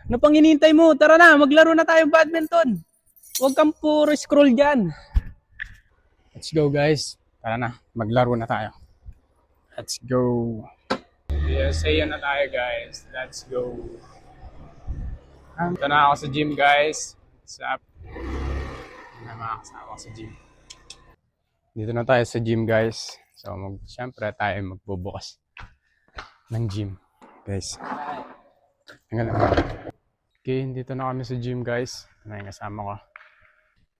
Ano pang hinihintay mo? Tara na, maglaro na tayong badminton. Huwag kang puro scroll dyan. Let's go guys. Tara na, maglaro na tayo. Let's go. Yes, sayo na tayo guys. Let's go. Ito na ako sa gym guys. What's up? Na mga kasama ko sa gym. Dito na tayo sa gym guys. So syempre tayo magbubukas ng gym guys. Okay, dito na kami sa gym guys. Ito na yung kasama ko.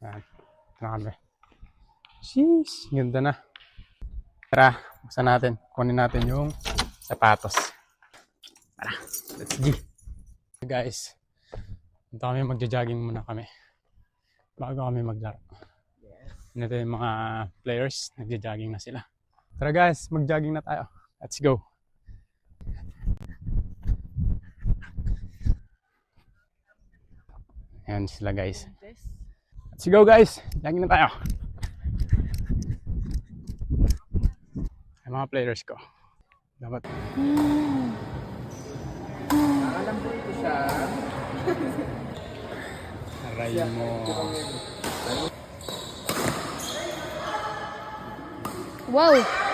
Yan. Ito na kami. Sheesh, ganda na. Tara, buksan natin. Kunin natin yung sapatos. Tara, let's go. Guys, ito kami magja-jogging muna kami. Bago kami maglaro. Ito yung mga players, nagja-jogging na sila. Tara guys, mag-jogging na tayo. Let's go. Ayan sila guys. Let's go guys, jogging na tayo. Yung mga players ko. Dapat. Alam ko ito siya. Aray mo. Wow!